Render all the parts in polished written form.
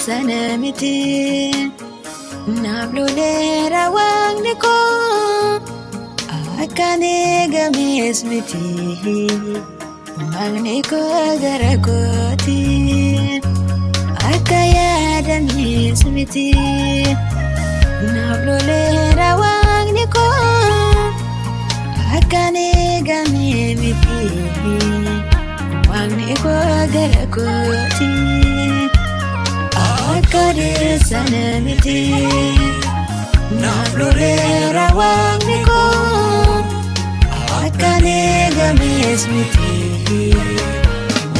sanamiti nablolera wangniko akane gamis miti magniko garakoti akaya damis miti nablolera wangniko akane gamis miti magniko garakoti akade sanamiti nablolera wangniko akane gamis miti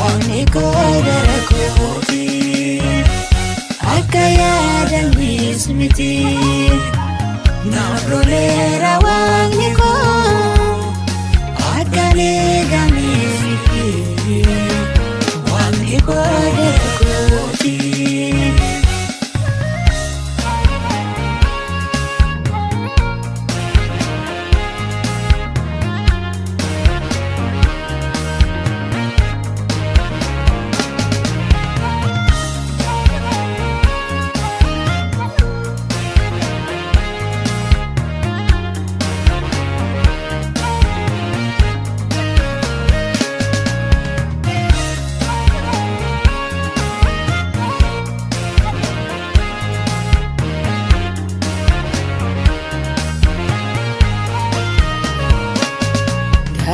wangniko garakoti akaya damis miti nablolera wangniko akane gamis miti wangniko garakoti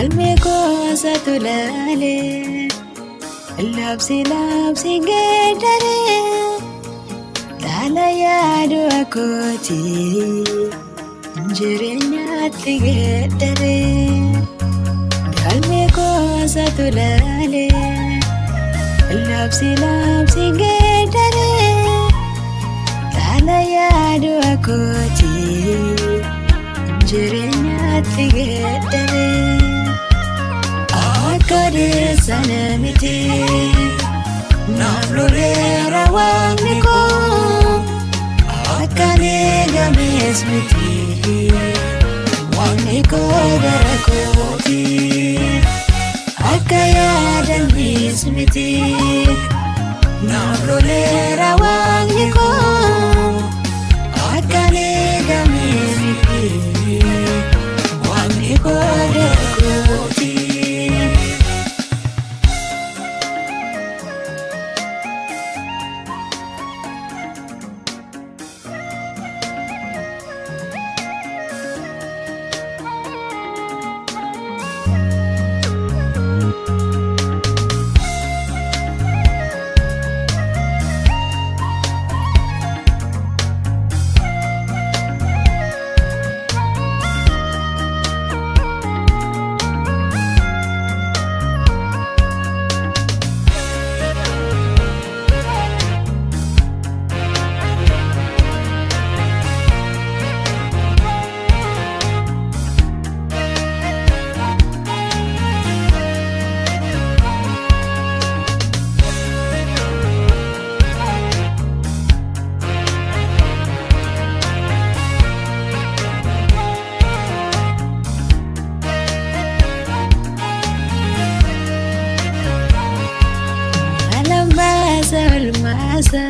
Almeko satulale labsi gedare dala yadu akoti jirenya tigedare almeko satulale labsi gedare dala yadu akoti jirenya tigedare akade sanamiti nablolera wangniko akane gamis miti wangniko garakoti akaya damis miti nablolera wangniko akane gamis miti wangniko garakoti Masa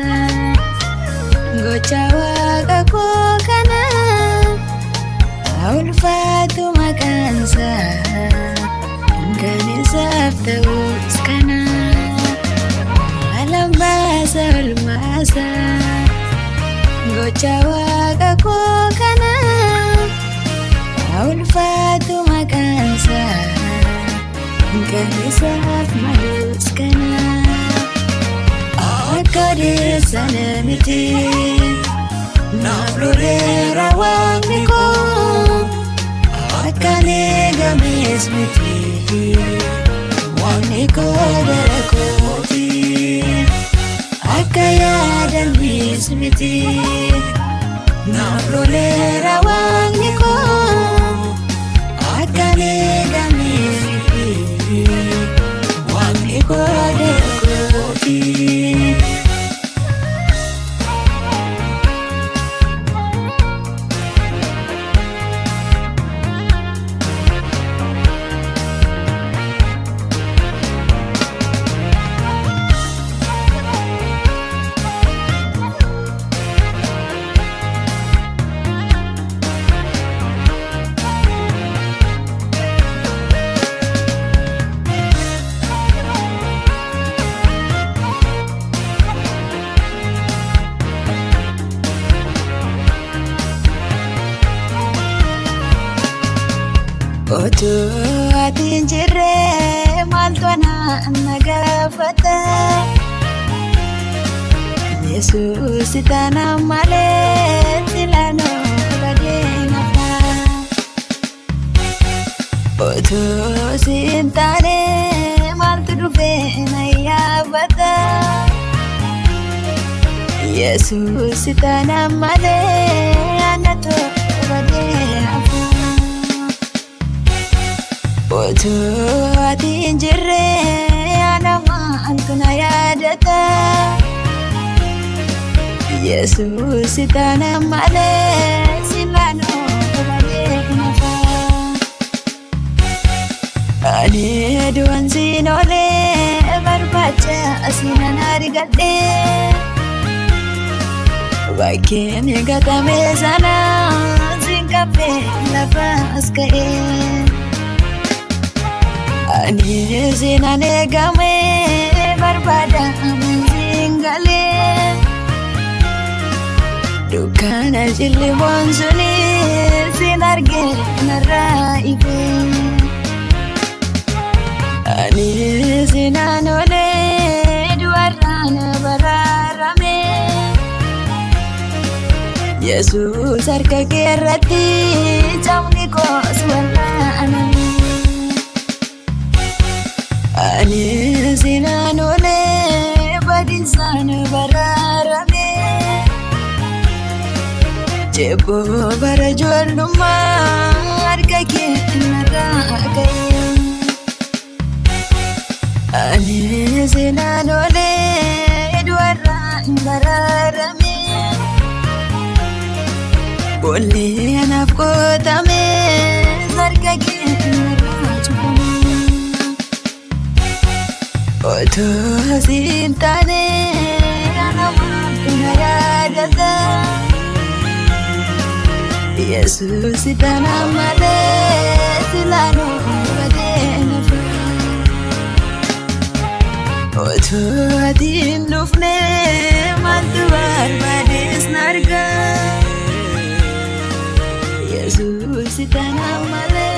gocawa aku kana ulfatu makansa kani safta uskana alam masa gocawa aku kana ulfatu makansa kani safta uskana akade sanamiti nablolera wangniko akane gamis miti wangniko garakoti akaya damis miti nablolera wangniko akane gamis miti wangniko garakoti Otu atin jirre maltona nagafata Yesus itana male tilano badena fa Otu sintane maltu dufe na yabata Yesus itana male anato badena fa Otu atin jirre anama antuna yadata Yesus itana male silano badena fa Ani duan sinole barbacha asinana rigade Baike mi gata mesana zinkape lava askae Ani zinane game barbada zingale Dukana jilli bonzuni sinarge naraibe Ani zinanole duarana bararame Yesus harka kerati jamni ko swalla anami Ani zinanole badinsan bararame Jebo barajoluma harka kerati Ani zinanole duaran bararame Bolli anafkotame zarga kenarachukame Otu sintane anama tunayadata Yesus itana male silano badena fa Otu atin dufne mantuar badis narga Yesus itana male